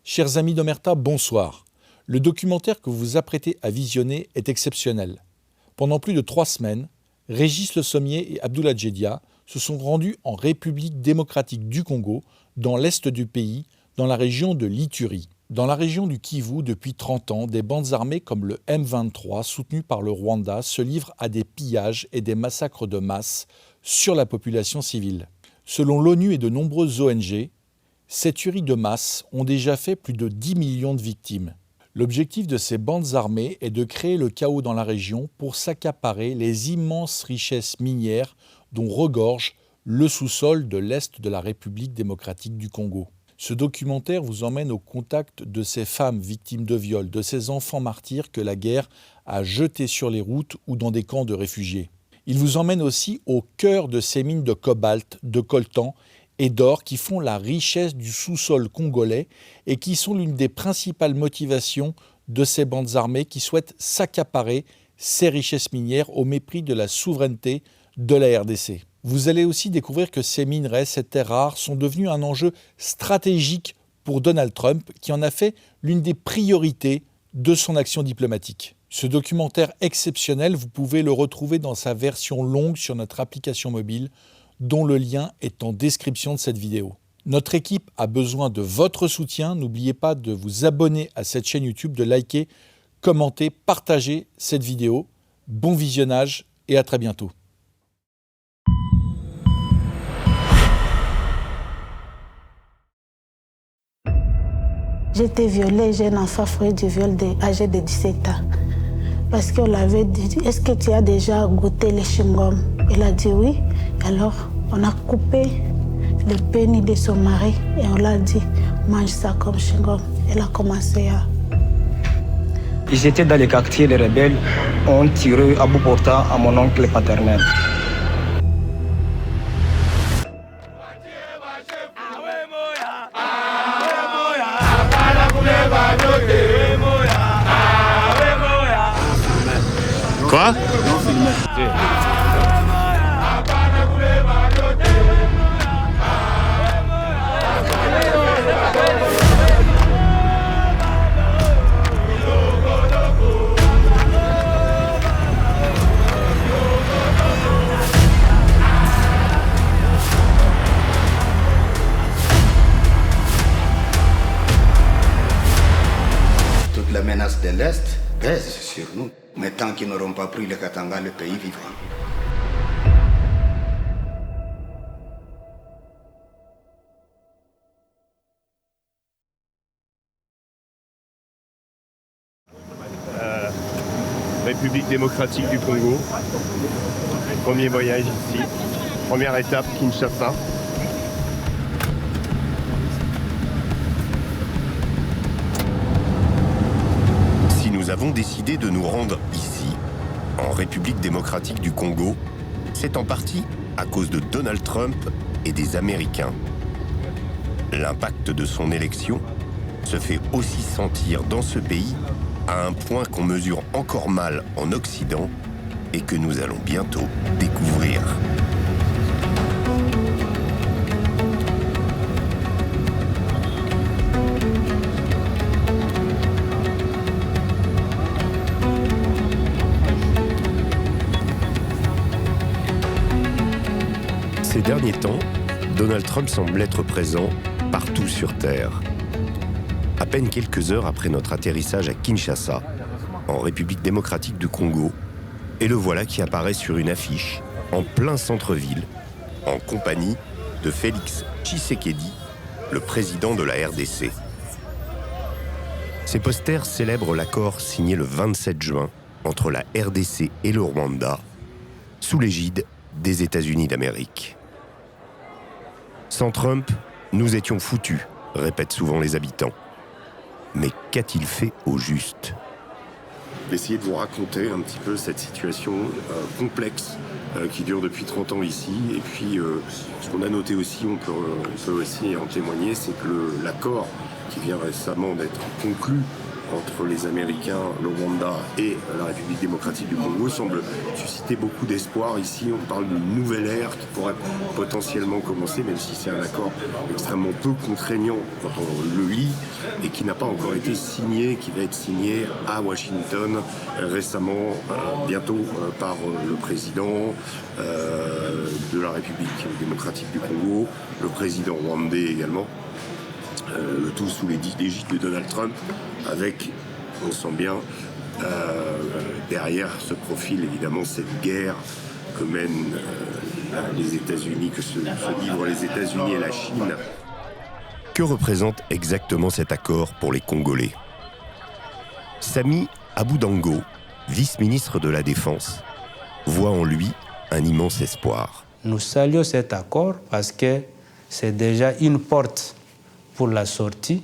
Chers amis d'Omerta, bonsoir. Le documentaire que vous vous apprêtez à visionner est exceptionnel. Pendant plus de 3 semaines, Régis Le Sommier et Abdoulaye Djedia se sont rendus en République démocratique du Congo, dans l'est du pays, dans la région de l'Ituri. Dans la région du Kivu, depuis 30 ans, des bandes armées comme le M23, soutenues par le Rwanda, se livrent à des pillages et des massacres de masse sur la population civile. Selon l'ONU et de nombreuses ONG, ces tueries de masse ont déjà fait plus de 10 millions de victimes. L'objectif de ces bandes armées est de créer le chaos dans la région pour s'accaparer les immenses richesses minières dont regorge le sous-sol de l'Est de la République démocratique du Congo. Ce documentaire vous emmène au contact de ces femmes victimes de viols, de ces enfants martyrs que la guerre a jetés sur les routes ou dans des camps de réfugiés. Il vous emmène aussi au cœur de ces mines de cobalt, de coltan et d'or qui font la richesse du sous-sol congolais et qui sont l'une des principales motivations de ces bandes armées qui souhaitent s'accaparer ces richesses minières au mépris de la souveraineté de la RDC. Vous allez aussi découvrir que ces minerais, ces terres rares, sont devenus un enjeu stratégique pour Donald Trump qui en a fait l'une des priorités de son action diplomatique. Ce documentaire exceptionnel, vous pouvez le retrouver dans sa version longue sur notre application mobile, dont le lien est en description de cette vidéo. Notre équipe a besoin de votre soutien. N'oubliez pas de vous abonner à cette chaîne YouTube, de liker, commenter, partager cette vidéo. Bon visionnage et à très bientôt. J'ai été violée, j'ai un enfant fruit du viol âgé de 17 ans. Parce qu'on l'avait dit, est-ce que tu as déjà goûté les chewing-gums? Il a dit oui. Alors, on a coupé le pénis de son mari et on l'a dit, mange ça comme chewing-gum. Elle a commencé à... Ils étaient dans les quartiers, les rebelles ont tiré à bout portant à mon oncle paternel. Quoi? Toute la menace de l'Est pèse sur nous. Mais tant qu'ils n'auront pas pris le Katanga, le pays vivra. République démocratique du Congo. Premier voyage ici. Première étape, Kinshasa. Si nous avons décidé de nous rendre ici, en République démocratique du Congo, c'est en partie à cause de Donald Trump et des Américains. L'impact de son élection se fait aussi sentir dans ce pays à un point qu'on mesure encore mal en Occident et que nous allons bientôt découvrir. Ces derniers temps, Donald Trump semble être présent partout sur Terre. À peine quelques heures après notre atterrissage à Kinshasa, en République démocratique du Congo, et le voilà qui apparaît sur une affiche, en plein centre-ville, en compagnie de Félix Tshisekedi, le président de la RDC. Ces posters célèbrent l'accord signé le 27 juin entre la RDC et le Rwanda, sous l'égide des États-Unis d'Amérique. Sans Trump, nous étions foutus, répètent souvent les habitants. Mais qu'a-t-il fait au juste ? D'essayer de vous raconter un petit peu cette situation complexe qui dure depuis 30 ans ici. Et puis, ce qu'on a noté aussi, on peut aussi en témoigner, c'est que l'accord qui vient récemment d'être conclu entre les Américains, le Rwanda et la République démocratique du Congo semble susciter beaucoup d'espoir. Ici, on parle d'une nouvelle ère qui pourrait potentiellement commencer, même si c'est un accord extrêmement peu contraignant quand on le lit. et qui n'a pas encore été signé, qui va être signé à Washington récemment, bientôt par le président de la République démocratique du Congo, le président rwandais également, le tout sous l'égide de Donald Trump, avec, on sent bien, derrière ce profil évidemment cette guerre que mènent les États-Unis, que se livrent les États-Unis et la Chine. Que représente exactement cet accord pour les Congolais? Samy Aboudango, vice-ministre de la Défense, voit en lui un immense espoir. Nous saluons cet accord parce que c'est déjà une porte pour la sortie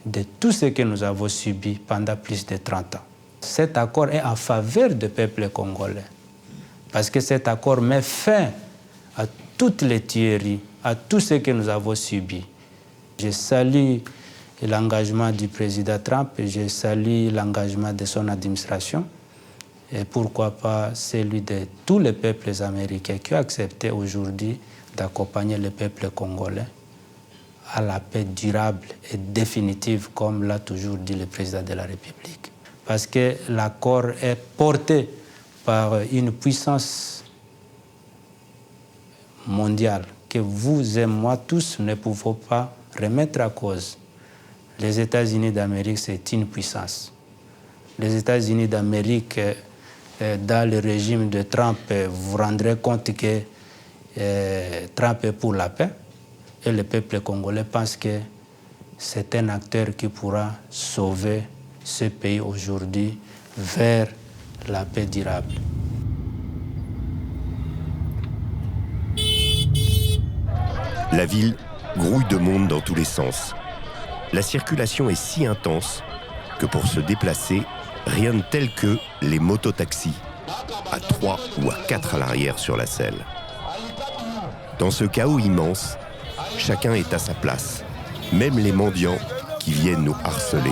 de tout ce que nous avons subi pendant plus de 30 ans. Cet accord est en faveur du peuple congolais parce que cet accord met fin à toutes les tueries, à tout ce que nous avons subi. Je salue l'engagement du président Trump et je salue l'engagement de son administration et pourquoi pas celui de tous les peuples américains qui ont accepté aujourd'hui d'accompagner le peuple congolais à la paix durable et définitive, comme l'a toujours dit le président de la République. Parce que l'accord est porté par une puissance mondiale que vous et moi tous ne pouvons pas remettre à cause. Les États-Unis d'Amérique, c'est une puissance. Les États-Unis d'Amérique, dans le régime de Trump, vous vous rendrez compte que Trump est pour la paix et le peuple congolais pense que c'est un acteur qui pourra sauver ce pays aujourd'hui vers la paix durable. La ville grouille de monde dans tous les sens. La circulation est si intense que pour se déplacer, rien de tel que les mototaxis, à 3 ou à 4 à l'arrière sur la selle. Dans ce chaos immense, chacun est à sa place, même les mendiants qui viennent nous harceler.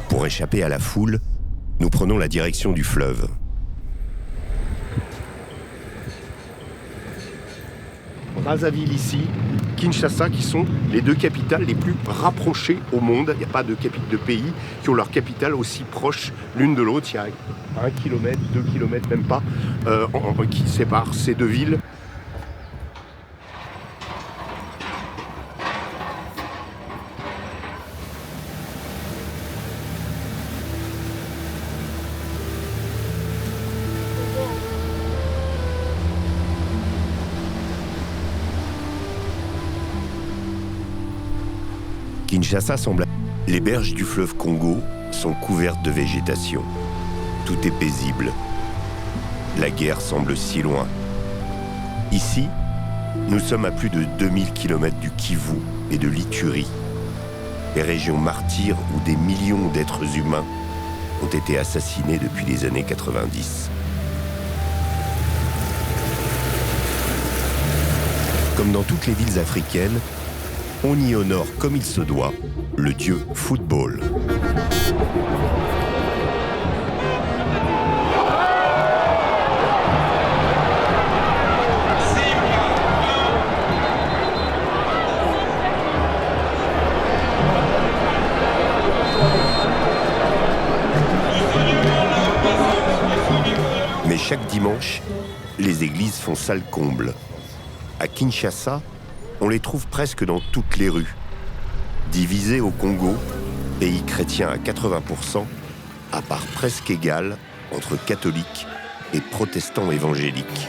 Pour échapper à la foule, nous prenons la direction du fleuve. Brazzaville ici, Kinshasa, qui sont les deux capitales les plus rapprochées au monde. Il n'y a pas de pays qui ont leur capitale aussi proche l'une de l'autre. Il y a 1 kilomètre, 2 kilomètres, même pas, qui séparent ces deux villes. Kinshasa semble... Les berges du fleuve Congo sont couvertes de végétation. Tout est paisible. La guerre semble si loin. Ici, nous sommes à plus de 2000 km du Kivu et de l'Ituri, les régions martyres où des millions d'êtres humains ont été assassinés depuis les années 90. Comme dans toutes les villes africaines, on y honore comme il se doit le dieu football. Mais chaque dimanche, les églises font salle comble. À Kinshasa, on les trouve presque dans toutes les rues. Divisé au Congo, pays chrétien à 80%, à part presque égale entre catholiques et protestants évangéliques.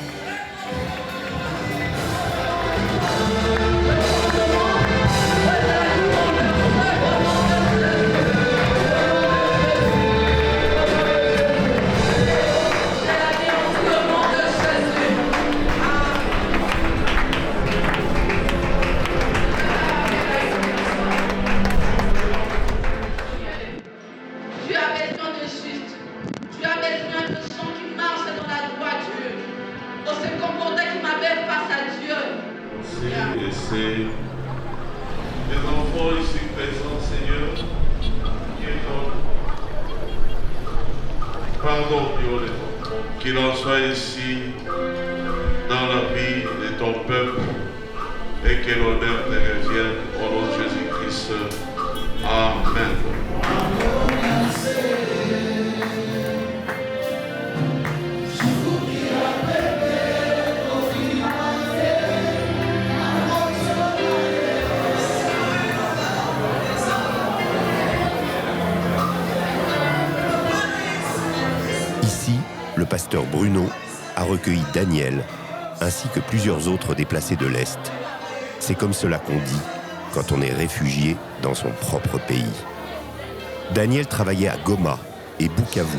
Pardon, Dieu, qu'il en soit ainsi dans la vie de ton peuple et que l'honneur te revienne au nom de Jésus-Christ. Amen. Ici, le pasteur Bruno a recueilli Daniel, ainsi que plusieurs autres déplacés de l'Est. C'est comme cela qu'on dit quand on est réfugié dans son propre pays. Daniel travaillait à Goma et Bukavu,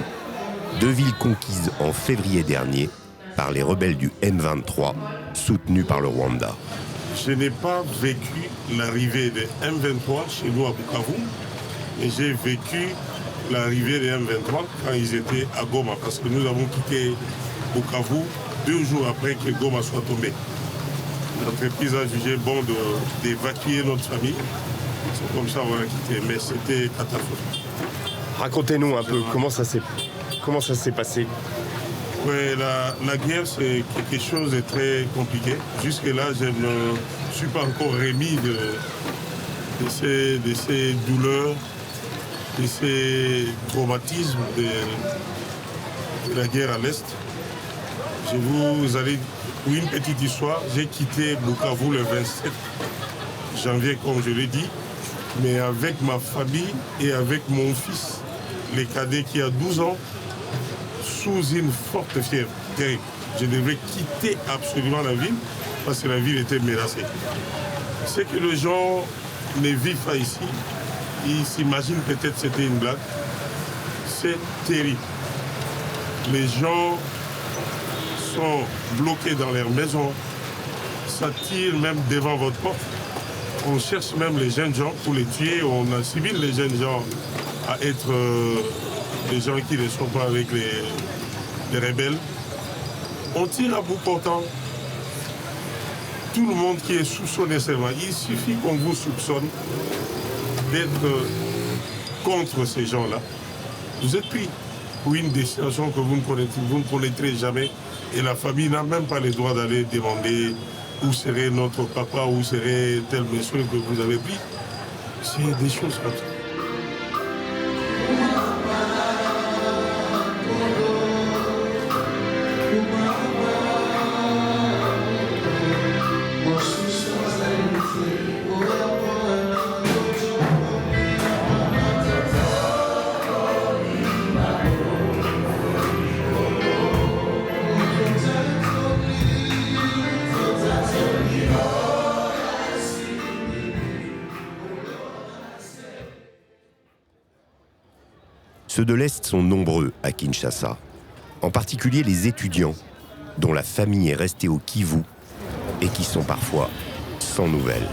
deux villes conquises en février dernier par les rebelles du M23, soutenus par le Rwanda. Je n'ai pas vécu l'arrivée des M23 chez nous à Bukavu, mais j'ai vécu l'arrivée des M23 quand ils étaient à Goma, parce que nous avons quitté Bukavu 2 jours après que Goma soit tombé. L'entreprise a jugé bon d'évacuer notre famille. C'est comme ça qu'on a quitté, mais c'était catastrophique. Racontez-nous un peu comment ça s'est passé. Oui, la guerre, c'est quelque chose de très compliqué. Jusque-là, je ne suis pas encore remis de ces douleurs, de ces traumatismes de la guerre à l'Est. Je vous allez pour une petite histoire. J'ai quitté Bukavu le 27 janvier, comme je l'ai dit, mais avec ma famille et avec mon fils, le cadet qui a 12 ans, sous une forte fièvre terrible. Je devais quitter absolument la ville parce que la ville était menacée. Ce que les gens ne vivent pas ici, ils s'imaginent peut-être que c'était une blague. C'est terrible. Les gens sont bloqués dans leurs maisons. Ça tire même devant votre porte. On cherche même les jeunes gens pour les tuer. On assimile les jeunes gens à être des gens qui ne sont pas avec les rebelles. On tire à bout portant. Tout le monde qui est soupçonné seulement. Il suffit qu'on vous soupçonne d'être contre ces gens-là. Vous êtes pris pour une destination que vous ne connaîtrez jamais. Et la famille n'a même pas le droit d'aller demander où serait notre papa, où serait tel monsieur que vous avez pris. C'est des choses comme ça. Ceux de l'Est sont nombreux à Kinshasa, en particulier les étudiants, dont la famille est restée au Kivu et qui sont parfois sans nouvelles.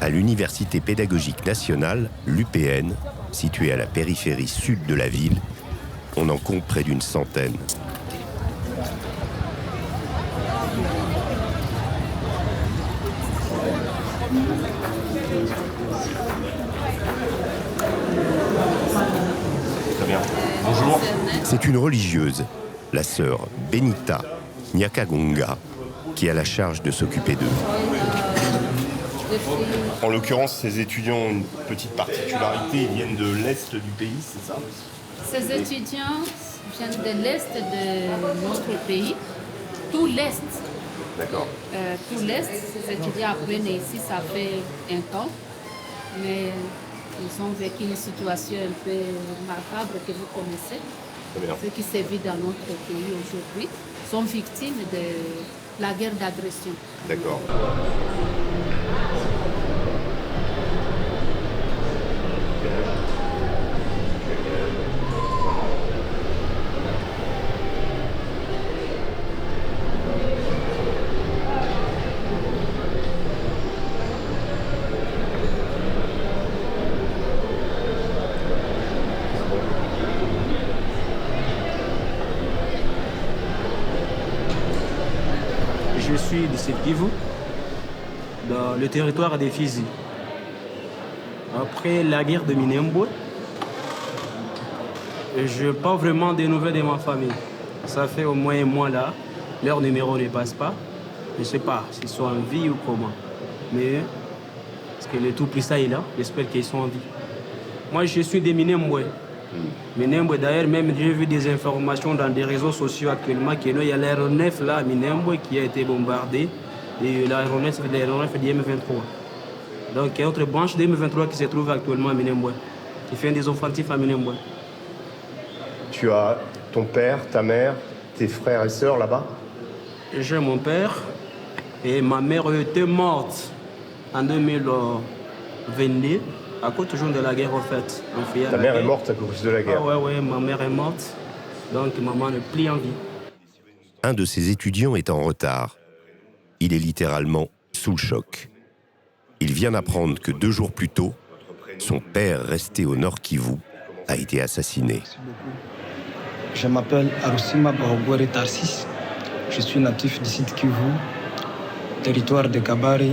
À l'Université pédagogique nationale, l'UPN, située à la périphérie sud de la ville, on en compte près d'une centaine. Bonjour. C'est une religieuse, la sœur Benita Nyakagonga, qui a la charge de s'occuper d'eux. En l'occurrence, ces étudiants ont une petite particularité, ils viennent de l'Est du pays, c'est ça? Ces étudiants viennent de l'Est de notre pays, tout l'Est. D'accord. Tout l'Est, ces étudiants apprennent ici, ça fait un temps, mais ils ont vécu une situation un peu macabre que vous connaissez. Ce qui se vit dans notre pays aujourd'hui sont victimes de la guerre d'agression. D'accord. Je suis de Kivu, dans le territoire des Fizi. Après la guerre de Minembwe, Je n'ai pas vraiment des nouvelles de ma famille. Ça fait au moins un mois là. Leur numéro ne passe pas. Je ne sais pas s'ils sont en vie ou comment. Mais parce que le Tout-Puissant est là, j'espère qu'ils sont en vie. Moi, je suis des Minembwe. Minembwe, d'ailleurs, même j'ai vu des informations dans des réseaux sociaux actuellement qu'il y a l'aéronef là, à Minembwe, qui a été bombardé. Et l'aéronef du M23. Donc, il y a une autre branche de M23 qui se trouve actuellement à Minembwe, qui fait des offensifs à Minembwe. Tu as ton père, ta mère, tes frères et sœurs là-bas? J'ai mon père et ma mère était morte en 2022 à cause toujours de la guerre en fait. Ta mère est morte à cause de la guerre? Ah ouais, ma mère est morte, donc maman n'est plus en vie. Un de ses étudiants est en retard. Il est littéralement sous le choc. Il vient d'apprendre que 2 jours plus tôt, son père, resté au Nord Kivu, a été assassiné. Je m'appelle Arusima Bahogwere Tarsis. Je suis natif du site Kivu, territoire de Kabari,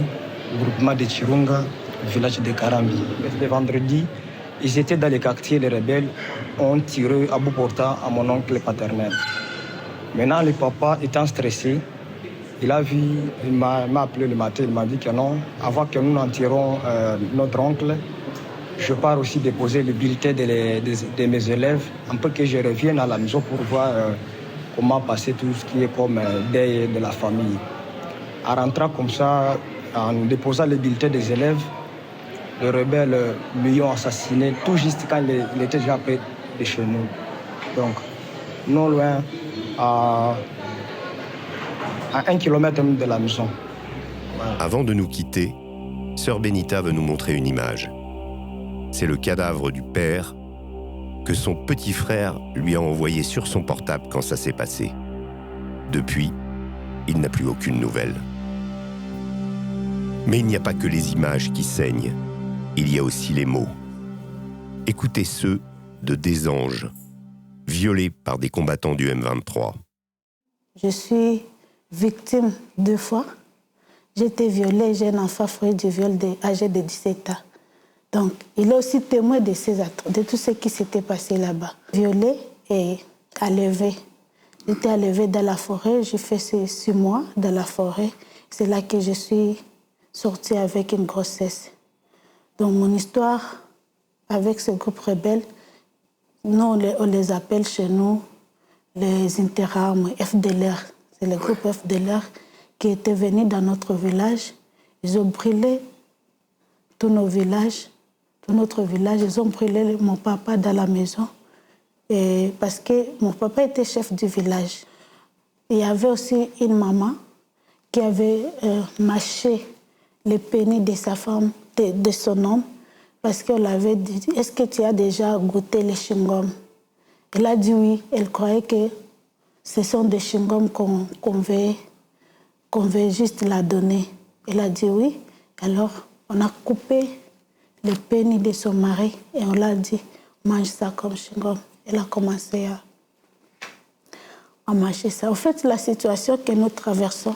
groupement de Chirunga, village de Karambi. Le vendredi, ils étaient dans les quartiers, les rebelles ont tiré à bout portant à mon oncle paternel. Maintenant, le papa étant stressé, il m'a appelé le matin, il m'a dit que non, avant que nous n'en tirons notre oncle, je pars aussi déposer le bulletin de mes élèves, un peu que je revienne à la maison pour voir comment passer tout ce qui est comme deuil de la famille. En rentrant comme ça, en déposant le bulletin des élèves, les rebelles lui ont assassiné tout juste quand il était déjà près de chez nous. Donc, non loin, à 1 kilomètre de la maison. Voilà. Avant de nous quitter, Sœur Benita veut nous montrer une image. C'est le cadavre du père que son petit frère lui a envoyé sur son portable quand ça s'est passé. Depuis, il n'a plus aucune nouvelle. Mais il n'y a pas que les images qui saignent. Il y a aussi les mots. Écoutez ceux de des anges, violés par des combattants du M23. Je suis victime 2 fois. J'ai été violée, j'ai un enfant fruit du viol âgé de 17 ans. Donc, il est aussi témoin de tout ce qui s'était passé là-bas. Violée et enlevée. J'étais enlevée dans la forêt, j'ai fait 6 mois dans la forêt. C'est là que je suis sortie avec une grossesse. Donc, mon histoire avec ce groupe rebelle, nous, on les appelle chez nous les interarmes FDLR. C'est le groupe FDLR qui était venu dans notre village. Ils ont brûlé tous nos villages. Notre village, ils ont brûlé mon papa dans la maison et parce que mon papa était chef du village. Il y avait aussi une maman qui avait mâché les pénis de sa femme, de son homme, parce qu'on l'avait dit « Est-ce que tu as déjà goûté les chewing-gums » Elle a dit oui, elle croyait que ce sont des chewing-gums qu'on veut juste la donner. Elle a dit oui, alors on a coupé le pénis de son mari et on l'a dit mange ça comme chewing-gum. Elle a commencé à mâcher ça. En fait, la situation que nous traversons,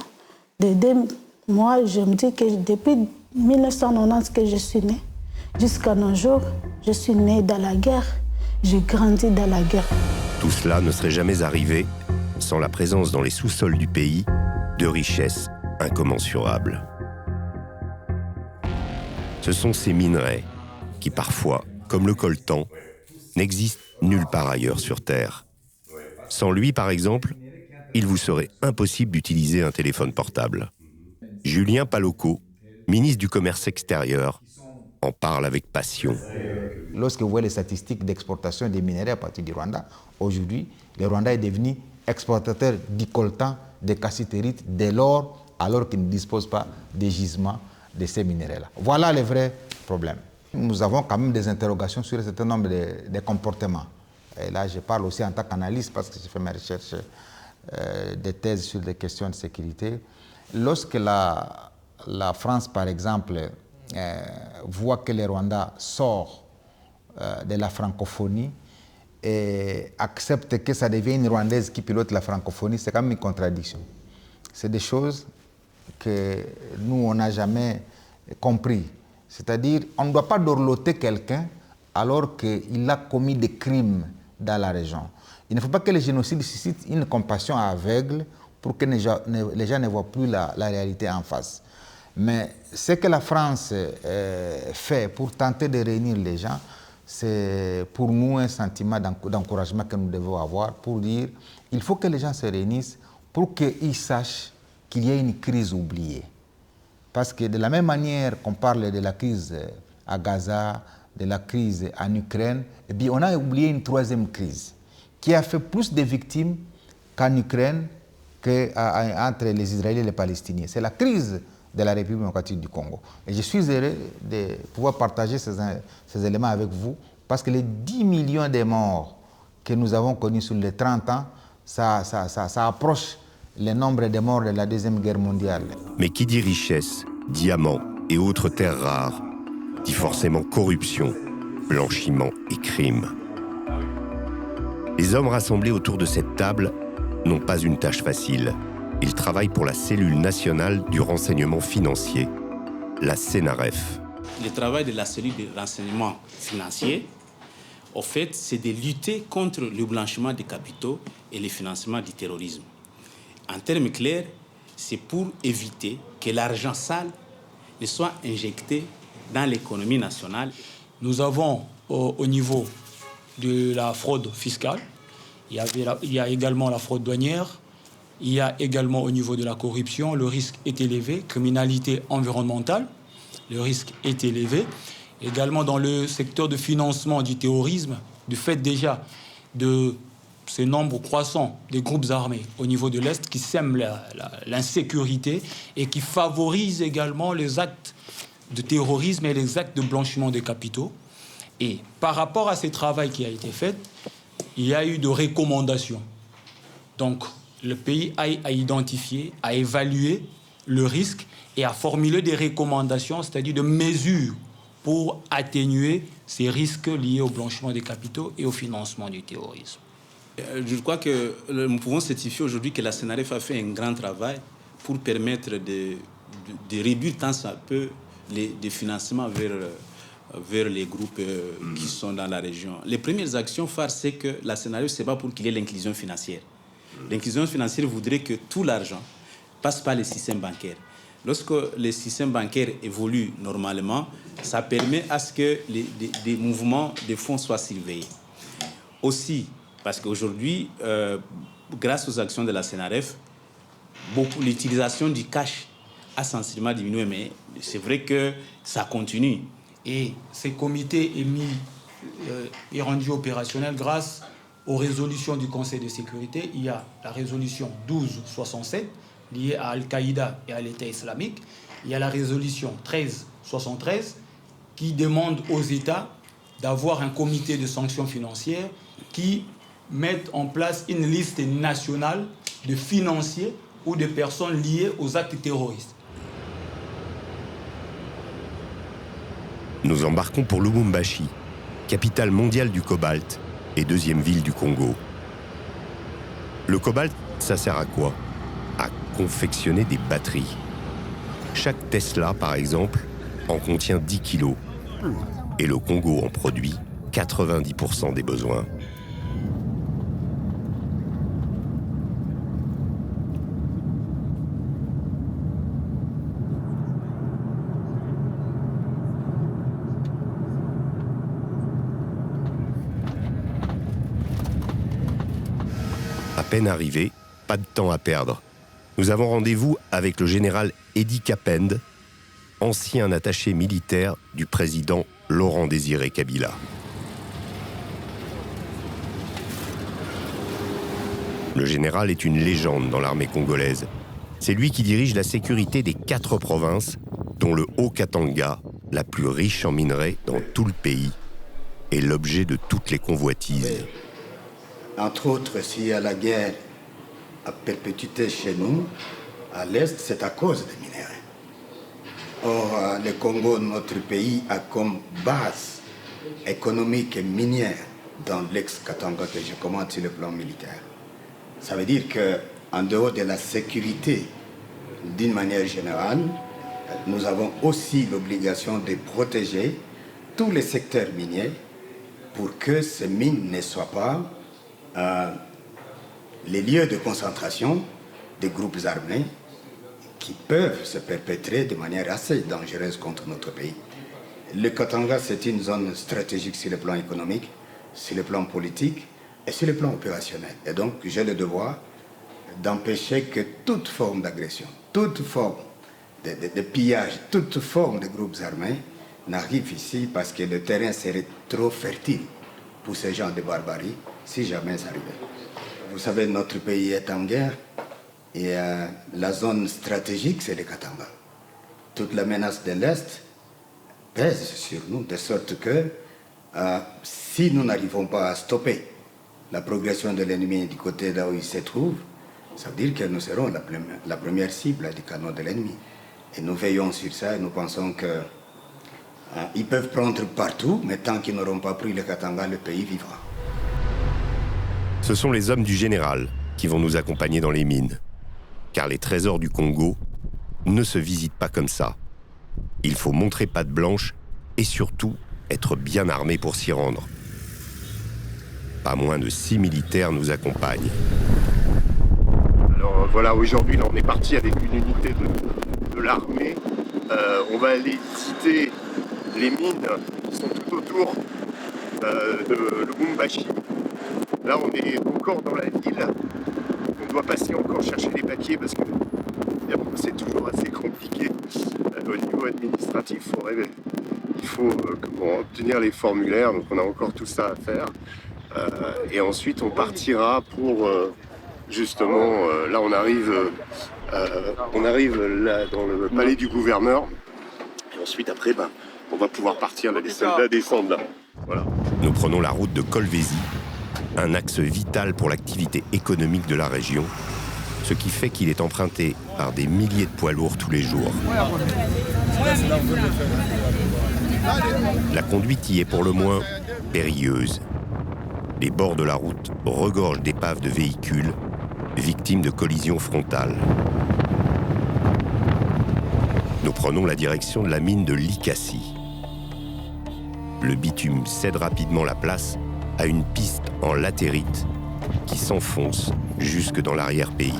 moi, je me dis que depuis 1990 que je suis née, jusqu'à nos jours, je suis née dans la guerre, j'ai grandi dans la guerre. Tout cela ne serait jamais arrivé sans la présence dans les sous-sols du pays de richesses incommensurables. Ce sont ces minerais qui parfois, comme le coltan, n'existent nulle part ailleurs sur Terre. Sans lui, par exemple, il vous serait impossible d'utiliser un téléphone portable. Julien Paluku, ministre du Commerce extérieur, en parle avec passion. Lorsque vous voyez les statistiques d'exportation des minerais à partir du Rwanda, aujourd'hui, le Rwanda est devenu exportateur du coltan, des cassitérites, de l'or, alors qu'il ne dispose pas des gisements de ces minéraux-là. Voilà les vrais problèmes. Nous avons quand même des interrogations sur un certain nombre de comportements. Et là, je parle aussi en tant qu'analyste parce que j'ai fait mes recherches, des thèses sur des questions de sécurité. Lorsque la France, par exemple, voit que le Rwanda sort de la francophonie et accepte que ça devienne une Rwandaise qui pilote la francophonie, c'est quand même une contradiction. C'est des choses que nous, on n'a jamais compris. C'est-à-dire, on ne doit pas dorloter quelqu'un alors qu'il a commis des crimes dans la région. Il ne faut pas que les génocides suscitent une compassion aveugle pour que les gens ne voient plus la réalité en face. Mais ce que la France fait pour tenter de réunir les gens, c'est pour nous un sentiment d'encouragement que nous devons avoir pour dire qu'il faut que les gens se réunissent pour qu'ils sachent qu'il y a une crise oubliée. Parce que de la même manière qu'on parle de la crise à Gaza, de la crise en Ukraine, eh bien on a oublié une troisième crise qui a fait plus de victimes qu'en Ukraine qu'entre les Israéliens et les Palestiniens. C'est la crise de la République démocratique du Congo. Et je suis heureux de pouvoir partager ces éléments avec vous parce que les 10 millions de morts que nous avons connus sur les 30 ans, ça approche le nombre de morts de la Deuxième Guerre mondiale. Mais qui dit richesse, diamants et autres terres rares, dit forcément corruption, blanchiment et crime. Les hommes rassemblés autour de cette table n'ont pas une tâche facile. Ils travaillent pour la cellule nationale du renseignement financier, la CNRF. Le travail de la cellule de renseignement financier, au fait, c'est de lutter contre le blanchiment des capitaux et le financement du terrorisme. En termes clairs, c'est pour éviter que l'argent sale ne soit injecté dans l'économie nationale. Nous avons au niveau de la fraude fiscale, il y a également la fraude douanière, il y a également au niveau de la corruption, le risque est élevé, criminalité environnementale, le risque est élevé. Également dans le secteur de financement du terrorisme, du fait déjà de ce nombre croissant des groupes armés au niveau de l'Est qui sèment l'insécurité et qui favorisent également les actes de terrorisme et les actes de blanchiment des capitaux. Et par rapport à ce travail qui a été fait, il y a eu de recommandations. Donc, le pays a identifié, a évalué le risque et a formulé des recommandations, c'est-à-dire de mesures pour atténuer ces risques liés au blanchiment des capitaux et au financement du terrorisme. Je crois que nous pouvons certifier aujourd'hui que la CNRF a fait un grand travail pour permettre de réduire tant soit peu les financements vers les groupes qui sont dans la région. Les premières actions phares, c'est que la CNRF, ce n'est pas pour qu'il y ait l'inclusion financière. L'inclusion financière voudrait que tout l'argent passe par les systèmes bancaires. Lorsque les systèmes bancaires évoluent normalement, ça permet à ce que des mouvements de fonds soient surveillés. Aussi, parce qu'aujourd'hui, grâce aux actions de la CNRF, l'utilisation du cash a sensiblement diminué, mais c'est vrai que ça continue. Et ces comités est rendu opérationnel grâce aux résolutions du Conseil de sécurité. Il y a la résolution 1267 liée à Al-Qaïda et à l'État islamique. Il y a la résolution 1373 qui demande aux États d'avoir un comité de sanctions financières qui mette en place une liste nationale de financiers ou de personnes liées aux actes terroristes. Nous embarquons pour Lubumbashi, capitale mondiale du cobalt et deuxième ville du Congo. Le cobalt, ça sert à quoi? À confectionner des batteries. Chaque Tesla, par exemple, en contient 10 kilos. Et le Congo en produit 90% des besoins. À peine arrivé, pas de temps à perdre. Nous avons rendez-vous avec le général Edi Kapend, ancien attaché militaire du président Laurent-Désiré Kabila. Le général est une légende dans l'armée congolaise. C'est lui qui dirige la sécurité des 4 provinces, dont le Haut-Katanga, la plus riche en minerais dans tout le pays, est l'objet de toutes les convoitises. Entre autres, s'il y a la guerre à perpétuité chez nous, à l'Est, c'est à cause des minéraux. Or, le Congo, notre pays, a comme base économique et minière dans l'ex-Katanga que je commande sur le plan militaire. Ça veut dire qu'en dehors de la sécurité, d'une manière générale, nous avons aussi l'obligation de protéger tous les secteurs miniers pour que ces mines ne soient pas les lieux de concentration des groupes armés qui peuvent se perpétrer de manière assez dangereuse contre notre pays. Le Katanga, c'est une zone stratégique sur le plan économique, sur le plan politique et sur le plan opérationnel. Et donc, j'ai le devoir d'empêcher que toute forme d'agression, toute forme de pillage, toute forme de groupes armés n'arrive ici parce que le terrain serait trop fertile pour ces gens de barbarie si jamais ça arrivait. Vous savez, notre pays est en guerre et la zone stratégique, c'est le Katanga. Toute la menace de l'Est pèse sur nous, de sorte que si nous n'arrivons pas à stopper la progression de l'ennemi du côté là où il se trouve, ça veut dire que nous serons la première cible du canon de l'ennemi. Et nous veillons sur ça et nous pensons qu'ils peuvent prendre partout, mais tant qu'ils n'auront pas pris le Katanga, le pays vivra. Ce sont les hommes du général qui vont nous accompagner dans les mines. Car les trésors du Congo ne se visitent pas comme ça. Il faut montrer patte blanche et surtout être bien armé pour s'y rendre. Pas moins de 6 militaires nous accompagnent. Alors voilà, aujourd'hui on est parti avec une unité de l'armée. On va aller visiter les mines qui sont tout autour de Lubumbashi. Là on est encore dans la ville. On doit passer encore chercher les papiers parce que c'est toujours assez compliqué au niveau administratif. Il faut obtenir les formulaires, donc on a encore tout ça à faire. Et ensuite on partira pour justement, là on arrive là, dans le palais du gouverneur. Et ensuite après, on va pouvoir partir, les soldats descendent là. Voilà. Nous prenons la route de Kolwezi, un axe vital pour l'activité économique de la région, ce qui fait qu'il est emprunté par des milliers de poids lourds tous les jours. La conduite y est pour le moins périlleuse. Les bords de la route regorgent d'épaves de véhicules, victimes de collisions frontales. Nous prenons la direction de la mine de Likasi. Le bitume cède rapidement la place à une piste en latérite qui s'enfonce jusque dans l'arrière-pays.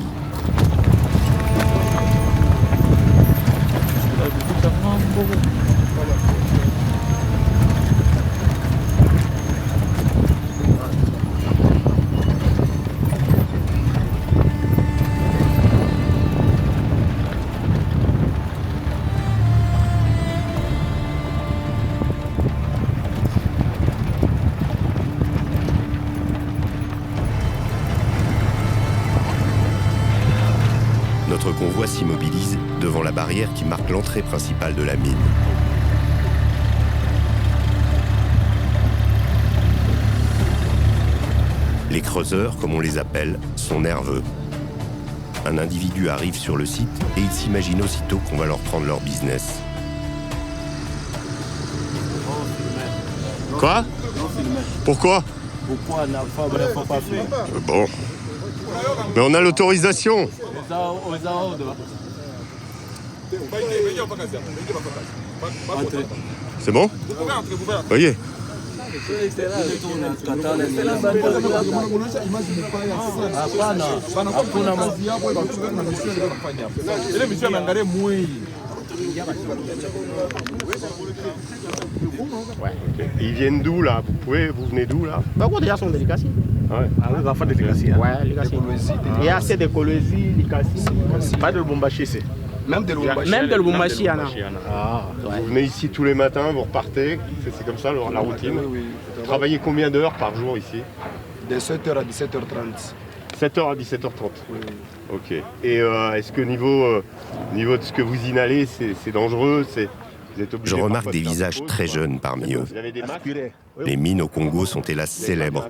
Notre convoi s'immobilise devant la barrière qui marque l'entrée principale de la mine. Les creuseurs, comme on les appelle, sont nerveux. Un individu arrive sur le site et il s'imagine aussitôt qu'on va leur prendre leur business. Quoi? Pourquoi? Pourquoi la femme ne faut pas faire? Bon. Mais on a l'autorisation. C'est bon? Voyez. Ouais, okay. Ils viennent d'où là? Vous venez d'où là? Beaucoup déjà sont de Likasi. Ouais. Ah, les enfants de Likasi. Hein? Ouais, Likasi. Il y a assez de Kolwezi, Likasi. Pas de Lubumbashi, c'est. Même de Lubumbashi. Même de Lubumbashi, Anna. Ah, vous venez ici tous les matins, vous repartez, c'est comme ça la routine. Oui. Vous travaillez combien d'heures par jour ici? De 7h à 17h30. 7h à 17h30. Oui. Ok. Et est-ce que niveau de ce que vous inhalez, c'est dangereux? Je remarque des visages très jeunes parmi eux. Les mines au Congo sont hélas célèbres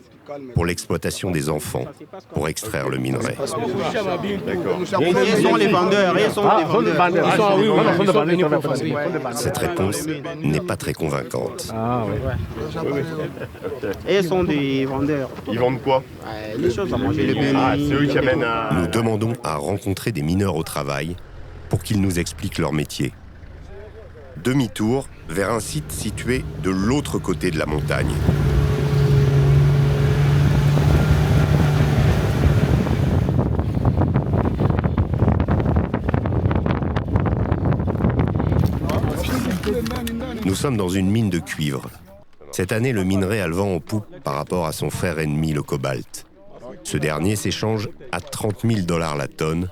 pour l'exploitation des enfants, pour extraire le minerai. D'accord. Ils sont les vendeurs, ils sont les vendeurs. Cette réponse n'est pas très convaincante. Ah oui. Et ils sont des vendeurs. Ils vendent quoi? Les choses à manger, les bénis. Ah, c'est eux qui amènent à... Nous demandons à rencontrer des mineurs au travail pour qu'ils nous expliquent leur métier. Demi-tour vers un site situé de l'autre côté de la montagne. sommes dans une mine de cuivre. Cette année, le minerai a le vent en poupe par rapport à son frère ennemi, le cobalt. Ce dernier s'échange à $30 000 la tonne,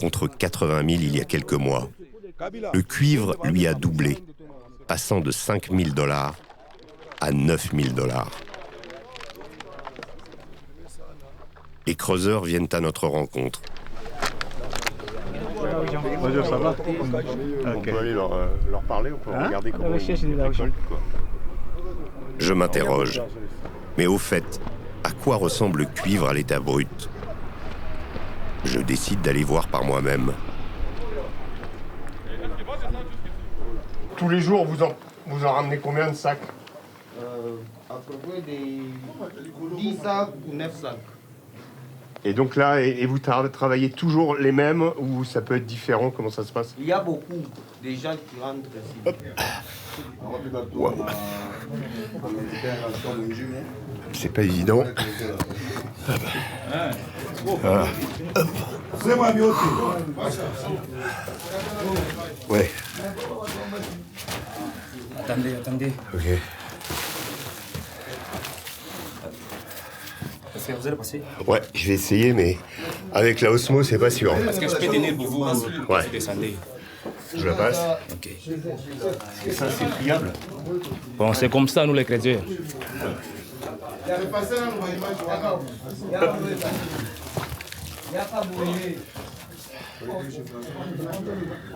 contre 80 000 il y a quelques mois. Le cuivre, lui, a doublé, passant de $5 000 à $9 000. Les creuseurs viennent à notre rencontre. Bonjour, ça va? On peut aller leur parler, on peut regarder comment ils récoltent, quoi. Je m'interroge. Mais au fait, à quoi ressemble le cuivre à l'état brut? Je décide d'aller voir par moi-même. Tous les jours, vous en ramenez combien de sacs? À peu près des 10 sacs ou 9 sacs. Et donc là, et vous travaillez toujours les mêmes ou ça peut être différent? Comment ça se passe? Il y a beaucoup de gens qui rentrent ici. Wow. C'est pas évident. Voilà. Ouais. Attendez. Ok. Est-ce que vous allez passer? Ouais, je vais essayer, mais avec la Osmo, c'est pas sûr. Est-ce que je peux tenir pour vous? Ouais. Descendez. Je la passe. Ok. Est-ce que ça, c'est pliable? Bon, c'est comme ça, nous les chrétiens.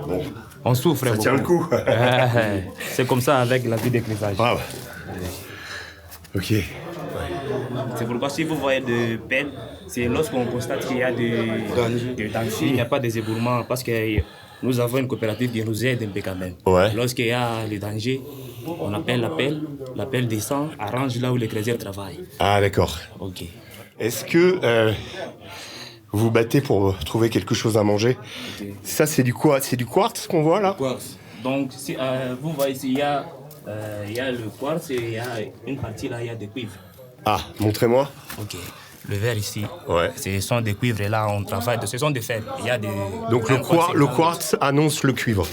Bon. On souffre. Ça tient le coup. C'est comme ça avec la vie d'éclissage. Ah ouais. Ok. C'est pourquoi si vous voyez de pelles, c'est lorsqu'on constate qu'il y a de danger, il n'y a pas des éboulements, parce que nous avons une coopérative qui nous aide un peu quand même. Ouais. Lorsqu'il y a le danger, on appelle l'appel descend, arrange là où les chrétiens travaillent. Ah d'accord. Ok. Est-ce que vous vous battez pour trouver quelque chose à manger? Okay. Ça, c'est du quoi? C'est du quartz qu'on voit là? Quartz. Donc, si, vous voyez ici, il y a le quartz et il y a une partie là, il y a des cuivres. Ah, montrez-moi. Ok. Le verre ici, ouais. Ce sont des cuivres et là, on travaille, ce sont des fers. Il y a des... Donc le quartz annonce le cuivre?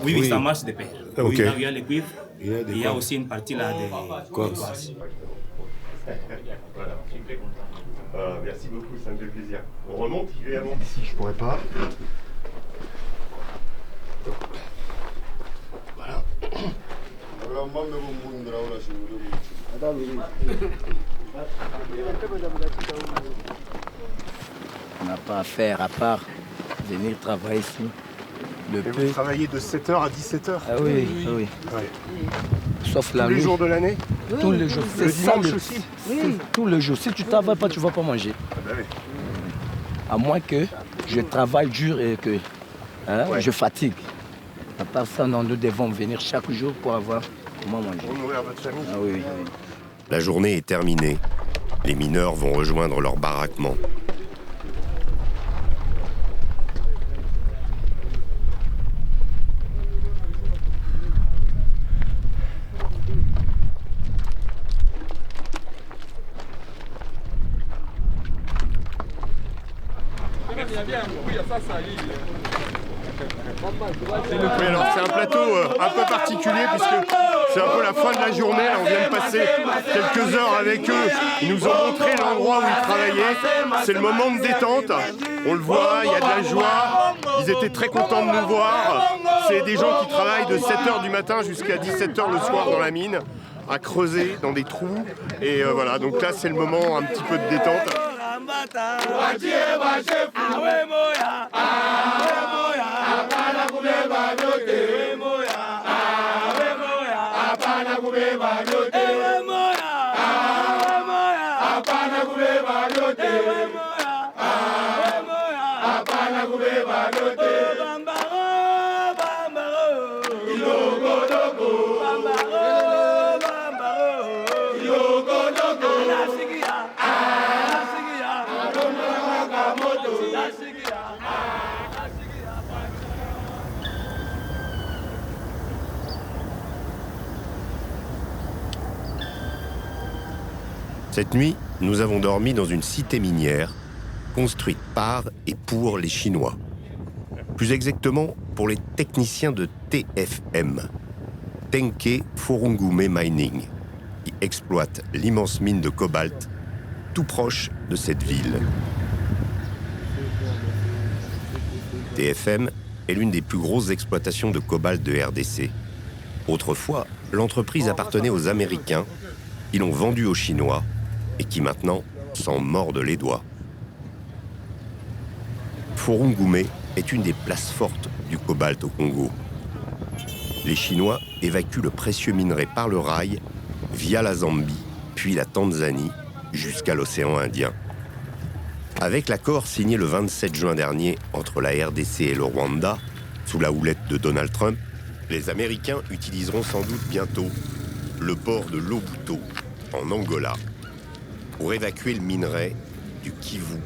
Oui, ça marche de pair. Okay. Oui, là, il y a les cuivres, il y a aussi une partie là de quartz. Voilà. Merci beaucoup, ça me fait plaisir. On remonte, il est avant. Ici, je pourrais pas. Voilà. On n'a pas à faire à part venir travailler ici. Vous travaillez de 7h à 17h? Ah oui, oui. Ouais. Sauf la nuit. Tous les jours de l'année? Tous les jours. Le dimanche aussi? Oui, tous les jours. Si tu ne travailles pas, tu ne vas pas manger. Ah bah oui. À moins que je travaille dur et que je fatigue. À part ça, non, nous devons venir chaque jour pour avoir comment manger. Pour nourrir votre famille? Ah oui. La journée est terminée. Les mineurs vont rejoindre leur baraquement. Oui, alors c'est un plateau un peu particulier puisque c'est un peu la fin de la journée. Là, on vient de passer quelques heures avec eux. Ils nous ont montré l'endroit où ils travaillaient. C'est le moment de détente. On le voit, il y a de la joie. Ils étaient très contents de nous voir. C'est des gens qui travaillent de 7h du matin jusqu'à 17h le soir dans la mine, à creuser dans des trous. Et voilà, donc là c'est le moment un petit peu de détente. Cette nuit, nous avons dormi dans une cité minière construite par et pour les Chinois. Plus exactement, pour les techniciens de TFM. Tenke Furungume Mining, qui exploite l'immense mine de cobalt tout proche de cette ville. TFM est l'une des plus grosses exploitations de cobalt de RDC. Autrefois, l'entreprise appartenait aux Américains, qui l'ont vendue aux Chinois et qui maintenant s'en mordent les doigts. Furungume est une des places fortes du cobalt au Congo. Les Chinois évacuent le précieux minerai par le rail, via la Zambie, puis la Tanzanie, jusqu'à l'océan Indien. Avec l'accord signé le 27 juin dernier entre la RDC et le Rwanda, sous la houlette de Donald Trump, les Américains utiliseront sans doute bientôt le port de Lobito, en Angola, pour évacuer le minerai du Kivu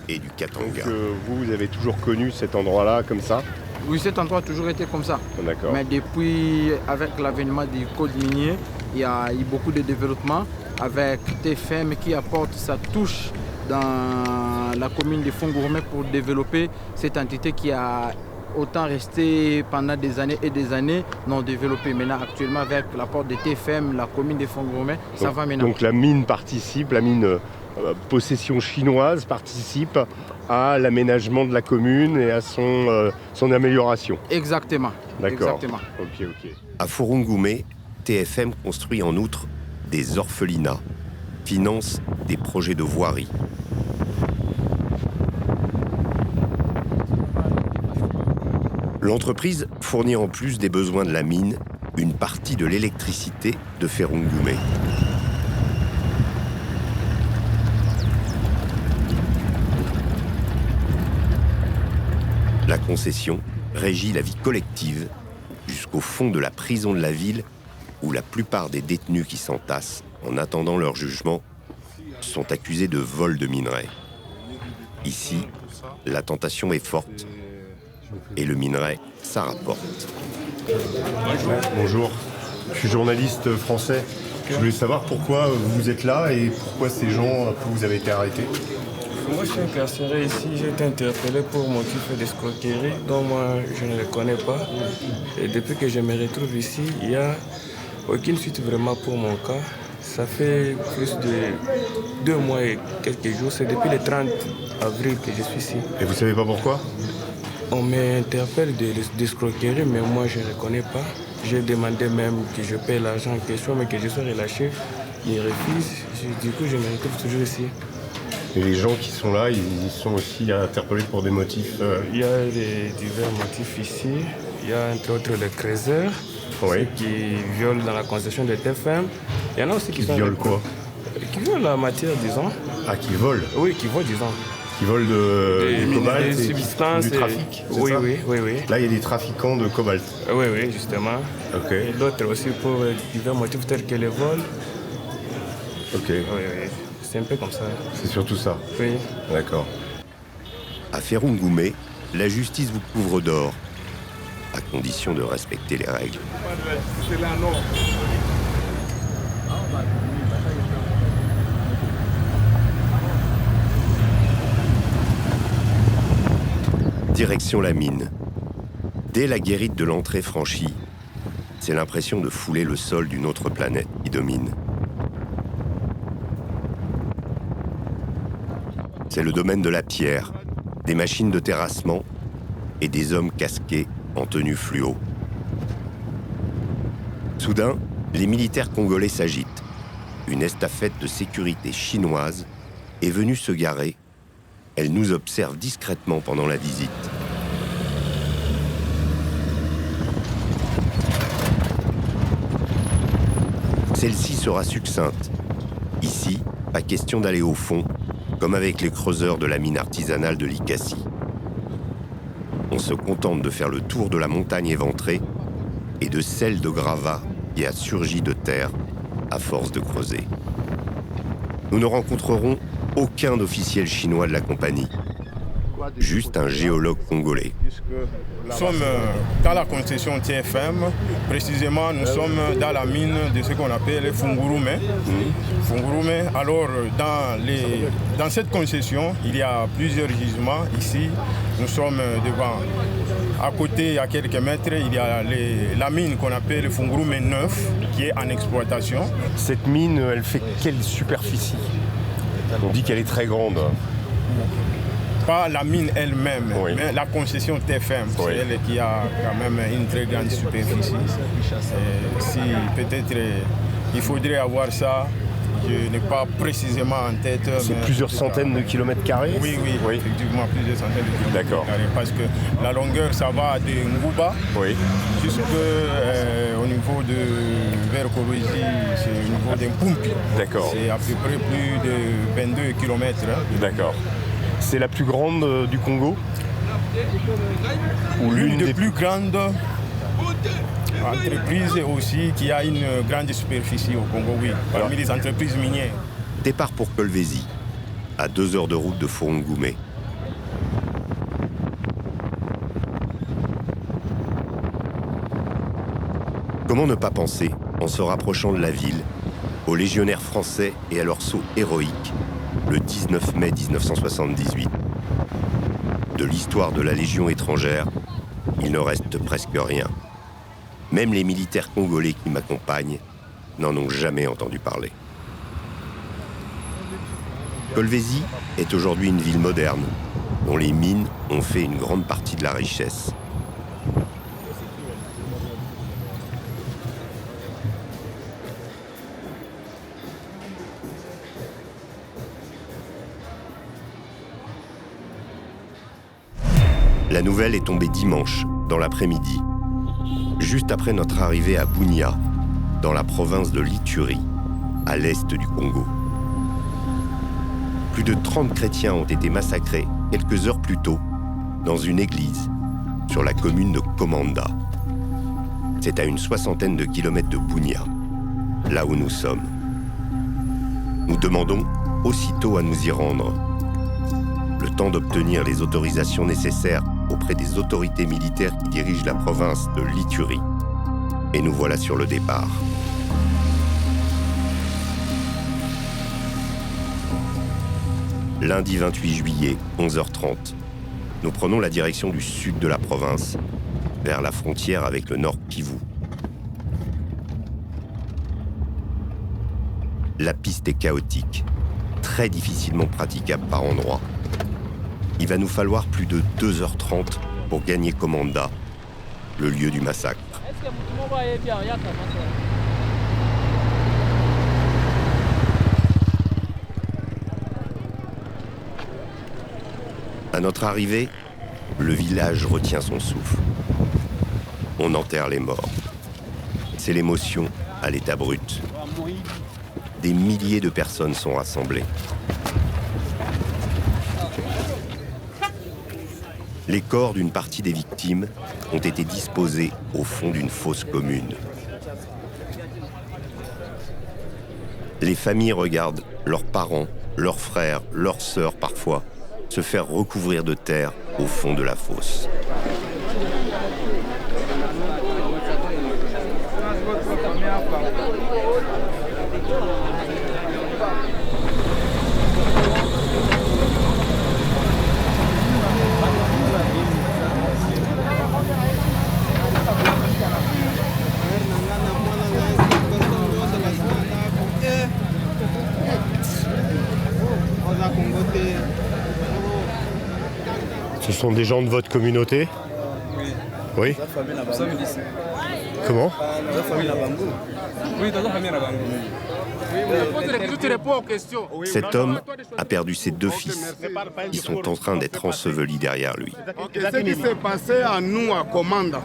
et du Katanga. Donc vous avez toujours connu cet endroit-là comme ça? Oui, cet endroit a toujours été comme ça. D'accord. Mais depuis, avec l'avènement du code minier, il y a eu beaucoup de développement avec TFM qui apporte sa touche dans la commune de Fungurumé pour développer cette entité qui a autant resté pendant des années et des années non développée. Maintenant, actuellement, avec l'apport de TFM, la commune de Fungurumé, ça va maintenant. Donc la mine participe, la mine possession chinoise participe à l'aménagement de la commune et à son amélioration. Exactement. D'accord. Exactement. Ok. À Furungume, TFM construit en outre des orphelinats, finance des projets de voirie. L'entreprise fournit en plus des besoins de la mine une partie de l'électricité de Furungume. La concession régit la vie collective jusqu'au fond de la prison de la ville où la plupart des détenus qui s'entassent en attendant leur jugement sont accusés de vol de minerai. Ici, la tentation est forte et le minerai, ça rapporte. Bonjour, je suis journaliste français. Je voulais savoir pourquoi vous êtes là et pourquoi ces gens, vous avez été arrêtés. Moi, je suis incarcéré ici. J'ai été interpellé pour motif d'escroquerie, dont moi, je ne le connais pas. Et depuis que je me retrouve ici, il n'y a aucune suite vraiment pour mon cas. Ça fait plus de 2 mois et quelques jours. C'est depuis le 30 avril que je suis ici. Et vous savez pas pourquoi? On m'interpelle d'escroquerie, mais moi, je ne le connais pas. J'ai demandé même que je paie l'argent en question, mais que je sois relâché. Ils refusent. Du coup, je me retrouve toujours ici. Et les gens qui sont là, ils sont aussi interpellés pour des motifs Il y a divers motifs ici. Il y a entre autres les creuseurs, ceux qui violent dans la concession de TFM. Il y en a aussi qui violent quoi? Qui violent la matière, disons. Ah, qui volent? Oui, qui volent, disons. Qui volent du cobalt, des substances, du trafic, oui, ça? Oui. Là, il y a des trafiquants de cobalt. Oui, justement. Ok. Et d'autres aussi pour divers motifs tels que les vols. Ok. Oui. C'est un peu comme ça. C'est surtout ça? Oui. D'accord. À Furungume, la justice vous couvre d'or, à condition de respecter les règles. Direction la mine. Dès la guérite de l'entrée franchie, c'est l'impression de fouler le sol d'une autre planète qui domine. C'est le domaine de la pierre, des machines de terrassement et des hommes casqués en tenue fluo. Soudain, les militaires congolais s'agitent. Une estafette de sécurité chinoise est venue se garer. Elle nous observe discrètement pendant la visite. Celle-ci sera succincte. Ici, pas question d'aller au fond, comme avec les creuseurs de la mine artisanale de Likasi. On se contente de faire le tour de la montagne éventrée et de celle de gravats qui a surgi de terre à force de creuser. Nous ne rencontrerons aucun officiel chinois de la compagnie, juste un géologue congolais. Nous sommes dans la concession TFM, précisément nous sommes dans la mine de ce qu'on appelle Fungurumé. Alors dans cette concession, il y a plusieurs gisements. Ici, nous sommes devant. À côté, à quelques mètres, il y a la mine qu'on appelle Fungurume 9, qui est en exploitation. Cette mine, elle fait quelle superficie? On dit qu'elle est très grande. Pas la mine elle-même, mais la concession TFM, c'est elle qui a quand même une très grande superficie. Si peut-être il faudrait avoir ça, je n'ai pas précisément en tête. C'est plusieurs centaines de kilomètres carrés? Oui, effectivement, plusieurs centaines de kilomètres carrés. Parce que la longueur, ça va de Ngouba jusqu'au niveau de vers Kolwezi, c'est au niveau d'Mpumpi. D'accord. C'est à peu près plus de 22 kilomètres. D'accord. C'est la plus grande du Congo? Ou l'une des plus grandes entreprises aussi qui a une grande superficie au Congo, oui, parmi les entreprises minières. Départ pour Kolwezi, à 2 heures de route de Fungurume. Comment ne pas penser, en se rapprochant de la ville, aux légionnaires français et à leur saut héroïque, le 19 mai 1978. De l'histoire de la Légion étrangère, il ne reste presque rien. Même les militaires congolais qui m'accompagnent n'en ont jamais entendu parler. Kolwezi est aujourd'hui une ville moderne, dont les mines ont fait une grande partie de la richesse. La nouvelle est tombée dimanche, dans l'après-midi, juste après notre arrivée à Bunia, dans la province de l'Ituri, à l'est du Congo. Plus de 30 chrétiens ont été massacrés quelques heures plus tôt dans une église sur la commune de Komanda. C'est à une 60aine de kilomètres de Bunia, là où nous sommes. Nous demandons aussitôt à nous y rendre. Le temps d'obtenir les autorisations nécessaires auprès des autorités militaires qui dirigent la province de l'Ituri. Et nous voilà sur le départ. Lundi 28 juillet, 11h30, nous prenons la direction du sud de la province, vers la frontière avec le Nord Kivu. La piste est chaotique, très difficilement praticable par endroits. Il va nous falloir plus de 2h30 pour gagner Komanda, le lieu du massacre. À notre arrivée, le village retient son souffle. On enterre les morts. C'est l'émotion à l'état brut. Des milliers de personnes sont rassemblées. Les corps d'une partie des victimes ont été disposés au fond d'une fosse commune. Les familles regardent leurs parents, leurs frères, leurs sœurs parfois, se faire recouvrir de terre au fond de la fosse. Ce sont des gens de votre communauté? Oui. Comment? Cet homme a perdu ses 2 fils. Ils sont en train d'être ensevelis derrière lui. Ce qui s'est passé à nous à Komanda,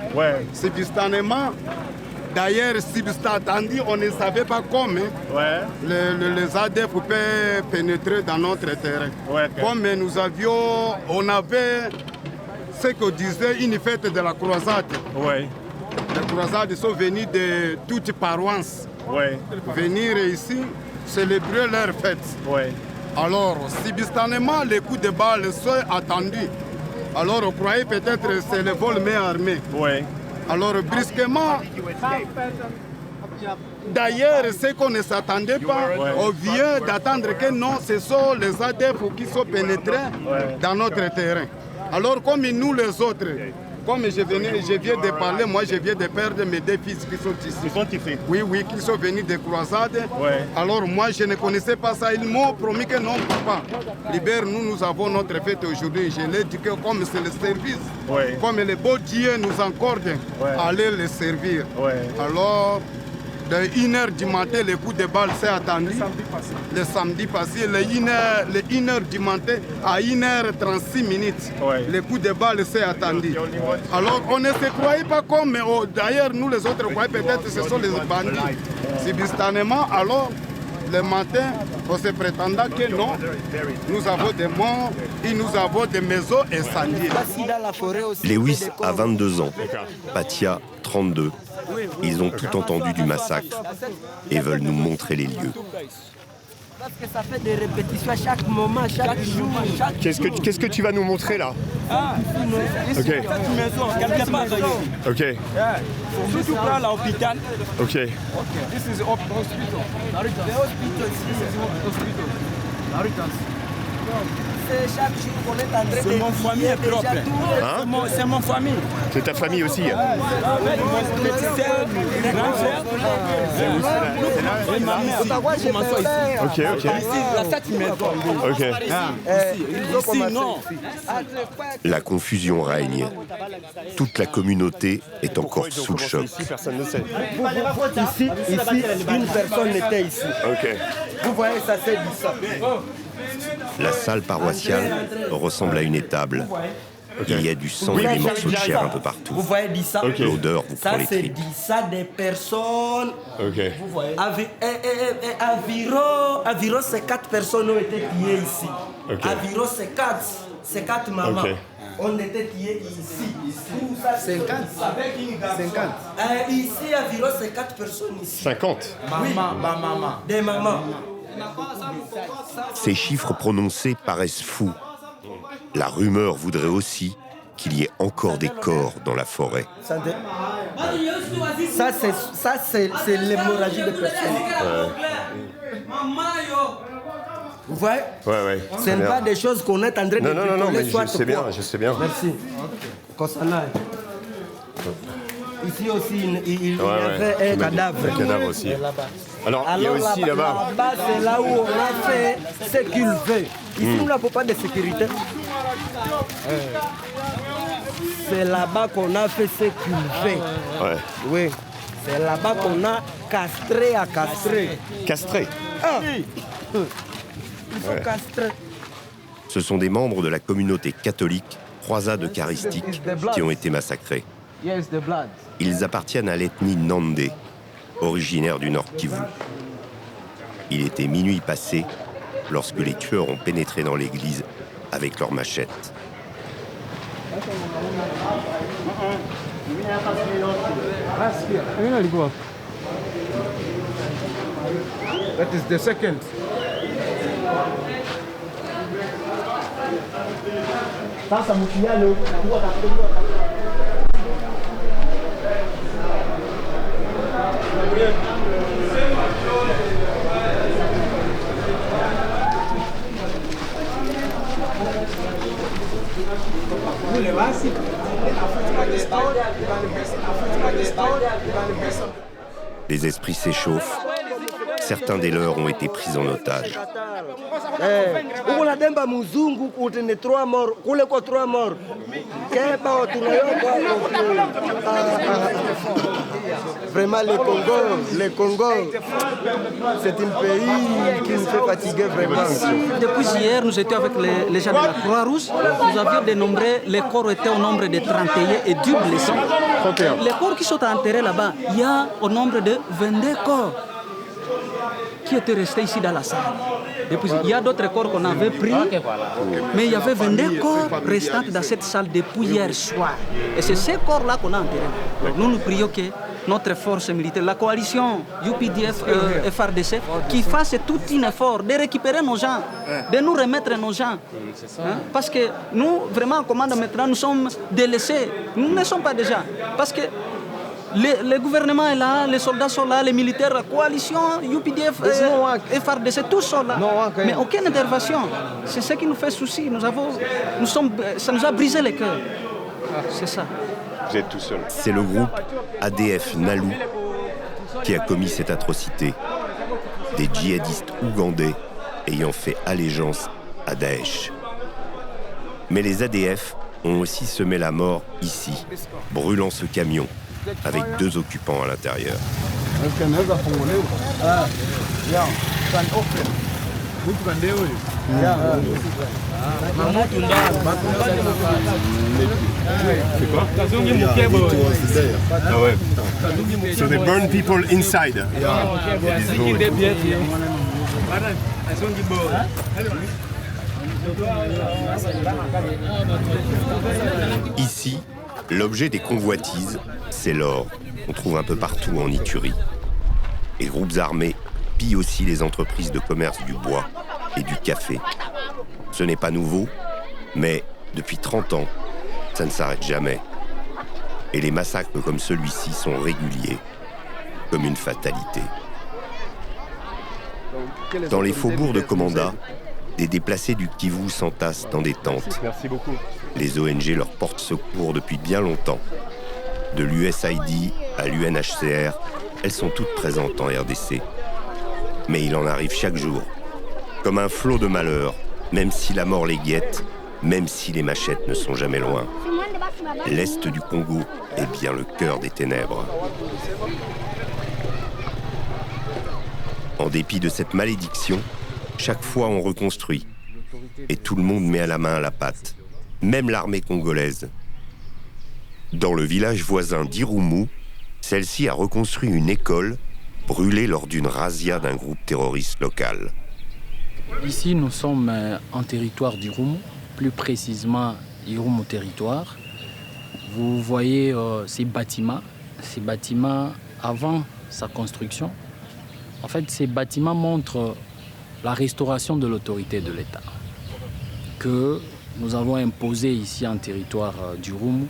substantiellement, d'ailleurs, attendu, on ne savait pas comment les ADF pouvaient pénétrer dans notre terrain. Comme on avait ce qu'on disait, une fête de la croisade. Les croisades sont venues de toutes paroisses. Venir ici, célébrer leur fête. Alors, substantiellement, les coups de balle sont attendus. Alors, on croyait peut-être que c'est le vol main armée. Alors, brusquement, d'ailleurs, ce qu'on ne s'attendait pas, on vient d'attendre que non, ce sont les ADF qui sont pénétrés dans notre terrain. Alors, comme nous les autres, Comme je viens de parler, moi je viens de perdre mes 2 fils qui sont ici. Ils sont ici? Oui, qui sont venus de croisades. Ouais. Alors moi je ne connaissais pas ça. Ils m'ont promis que non, papa, libère, nous avons notre fête aujourd'hui. Je l'ai dit que comme c'est le service, comme le beau Dieu nous accorde, allez le servir. Alors, de 1h du matin, le coup de balle s'est attendu. Le samedi passé, le 1h du matin à 1h36 minutes, le coup de balle s'est attendu. Alors, on ne se croyait pas comme, mais d'ailleurs, nous les autres croyaient peut-être que ce sont les bandits. Simultanément, alors, le matin, on se prétendait que non, nous avons des morts et nous avons des maisons incendiées. Lewis a 22 ans, Patia 32. Ils ont tout entendu du massacre et veulent nous montrer les lieux. Parce que ça fait des répétitions à chaque moment, chaque jour. Qu'est-ce que tu vas nous montrer là? Ici, okay. Cette maison, quelque part ici. Ok. Si tu prends l'hôpital. Ok. This is hospital. The hospital chaque jour qu'on est en train de... C'est mon famille propre. Hein? C'est mon famille. C'est ta famille aussi? Mon petit frère, grand frère. Et ma mère. Ok. La 7 maison. Ok. Ici, non. La confusion règne. Toute la communauté est encore sous le choc. Ici, personne ne sait. Ici, une personne était ici. Ok. Vous voyez, ça c'est dit ça. La salle paroissiale ressemble à une étable. Il y a du sang et des morceaux de chair un peu partout. Vous voyez dit ça? L'odeur vous prend les Ça c'est tripes. dit ça des personnes. Vous voyez. Environ 4 personnes ont été tuées ici. Environ 4 mamans. On était tués ici. 50. Ici, environ 4 personnes ici. 50? Oui. Maman. Des mamans. Ces chiffres prononcés paraissent fous. La rumeur voudrait aussi qu'il y ait encore des corps dans la forêt. Ça, c'est l'hémorragie de personnes. Vous voyez? Ce n'est pas des choses qu'on est en train de Non, mais je sais bien. Merci. Ici aussi, il y avait un cadavre. Un cadavre aussi. Alors, il y a aussi là-bas. Là-bas, c'est là où on a fait ce qu'il veut. Ici, nous n'avons pas de sécurité. C'est là-bas qu'on a fait ce qu'il veut. Oui. C'est là-bas qu'on a castré à castrer. Castré? Ils sont castrés. Ce sont des membres de la communauté catholique Croisade Eucharistique qui ont été massacrés. Ils appartiennent à l'ethnie Nandé, originaire du Nord Kivu. Il était minuit passé lorsque les tueurs ont pénétré dans l'église avec leurs machettes. That is the second. Les esprits s'échauffent. Certains des leurs ont été pris en otage. Vraiment, le Congo, c'est un pays qui nous fait fatiguer vraiment. Depuis hier, nous étions avec les gens de la Croix-Rouge. Nous avions dénombré, les corps étaient au nombre de 31 et 2 blessés. Les corps qui sont enterrés là-bas, il y a au nombre de 22 corps qui étaient restés ici dans la salle. Et puis, il y a d'autres corps qu'on avait pris, mais il y avait 22 corps restants dans cette salle depuis hier soir. Et c'est ces corps-là qu'on a enterrés. Donc, nous prions que notre force militaire, la coalition UPDF FRDC, qui fasse tout un effort de récupérer nos gens, de nous remettre nos gens. Parce que nous, vraiment, en commande maintenant, nous sommes délaissés. Nous ne sommes pas déjà. Parce que le gouvernement est là, les soldats sont là, les militaires, la coalition, UPDF, FRDC, tous sont là. Mais aucune intervention. C'est ce qui nous fait souci. Ça nous a brisé le cœur. C'est ça. Vous êtes tout seul. C'est le groupe ADF Nalu qui a commis cette atrocité. Des djihadistes ougandais ayant fait allégeance à Daesh. Mais les ADF ont aussi semé la mort ici, brûlant ce camion, avec 2 occupants à l'intérieur. Ah ouais. So they burn people inside. Ici, l'objet des convoitises, c'est l'or, qu'on trouve un peu partout en Ituri. Les groupes armés pillent aussi les entreprises de commerce du bois et du café. Ce n'est pas nouveau, mais depuis 30 ans, ça ne s'arrête jamais. Et les massacres comme celui-ci sont réguliers, comme une fatalité. Dans les faubourgs de Komanda, des déplacés du Kivu s'entassent dans des tentes. Merci beaucoup. Les ONG leur portent secours depuis bien longtemps. De l'USAID à l'UNHCR, elles sont toutes présentes en RDC. Mais il en arrive chaque jour, comme un flot de malheur, même si la mort les guette, même si les machettes ne sont jamais loin. L'Est du Congo est bien le cœur des ténèbres. En dépit de cette malédiction, chaque fois on reconstruit. Et tout le monde met à la main à la pâte, même l'armée congolaise. Dans le village voisin d'Irumu, celle-ci a reconstruit une école brûlée lors d'une razzia d'un groupe terroriste local. Ici, nous sommes en territoire d'Irumu, plus précisément Irumu territoire. Vous voyez ces bâtiments avant sa construction. En fait, ces bâtiments montrent la restauration de l'autorité de l'État que nous avons imposée ici en territoire d'Irumu,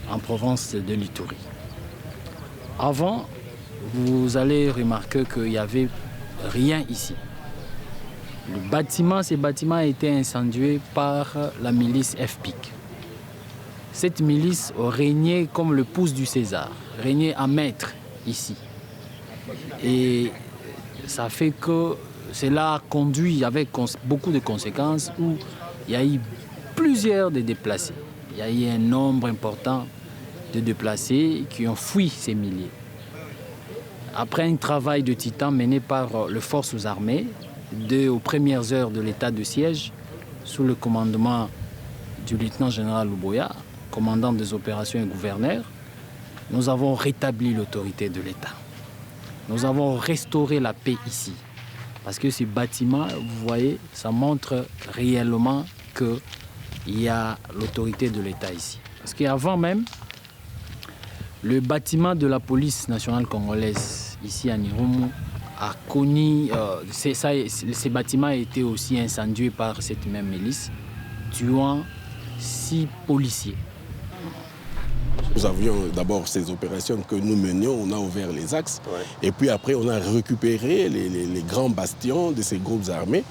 en province de l'Ituri. Avant, vous allez remarquer qu'il n'y avait rien ici. Ces bâtiments étaient incendiés par la milice FPIC. Cette milice régnait comme le pouce du César, régnait à maître ici. Et ça fait que cela a conduit avec beaucoup de conséquences où il y a eu plusieurs de déplacés. Il y a eu un nombre important de déplacés qui ont fui ces milliers. Après un travail de titan mené par les forces armées, aux premières heures de l'état de siège, sous le commandement du lieutenant-général Luboya, commandant des opérations et gouverneur, nous avons rétabli l'autorité de l'État. Nous avons restauré la paix ici. Parce que ces bâtiments, vous voyez, ça montre réellement qu'il y a l'autorité de l'État ici. Parce qu'avant même, le bâtiment de la police nationale congolaise, ici à Irumu, a connu... ces bâtiments étaient aussi incendiés par cette même milice, tuant 6 policiers. Nous avions d'abord ces opérations que nous menions, on a ouvert les axes, et puis après on a récupéré les grands bastions de ces groupes armés.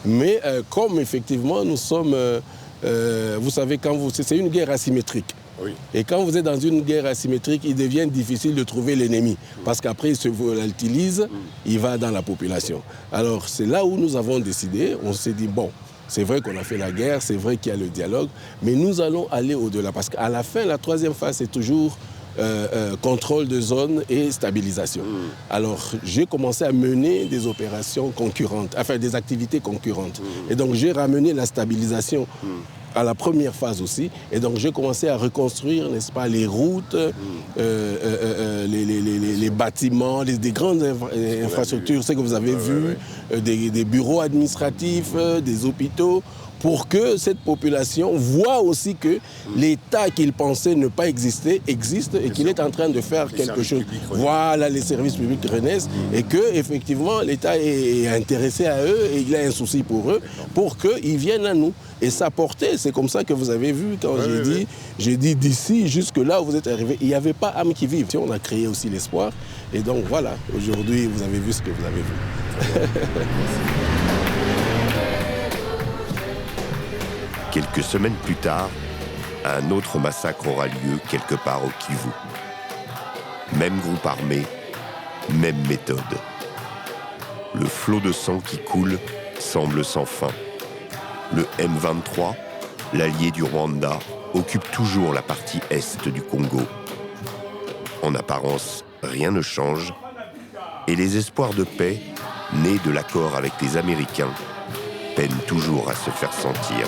Mais comme effectivement nous sommes, vous savez, c'est une guerre asymétrique. Oui. Et quand vous êtes dans une guerre asymétrique, il devient difficile de trouver l'ennemi, parce qu'après il se volatilise, il va dans la population. Alors c'est là où nous avons décidé, on s'est dit bon, c'est vrai qu'on a fait la guerre, c'est vrai qu'il y a le dialogue, mais nous allons aller au-delà. Parce qu'à la fin, la troisième phase, c'est toujours contrôle de zone et stabilisation. Alors, j'ai commencé à mener des opérations concurrentes, enfin des activités concurrentes. Et donc, j'ai ramené la stabilisation à la première phase aussi. Et donc, j'ai commencé à reconstruire, n'est-ce pas, les routes, les bâtiments, des grandes infrastructures, ce que vous avez vu, des bureaux administratifs, des hôpitaux, pour que cette population voit aussi que l'État qu'il pensait ne pas exister existe et qu'il est en train de faire quelque chose. Voilà, les services publics renaissent et que effectivement l'État est intéressé à eux et il a un souci pour eux, pour qu'ils viennent à nous et s'apporter. C'est comme ça que vous avez vu quand j'ai dit d'ici jusque là où vous êtes arrivés, il n'y avait pas âme qui vive. On a créé aussi l'espoir et donc voilà, aujourd'hui vous avez vu ce que vous avez vu. Quelques semaines plus tard, un autre massacre aura lieu quelque part au Kivu. Même groupe armé, même méthode. Le flot de sang qui coule semble sans fin. Le M23, l'allié du Rwanda, occupe toujours la partie est du Congo. En apparence, rien ne change, et les espoirs de paix, nés de l'accord avec les Américains, peinent toujours à se faire sentir.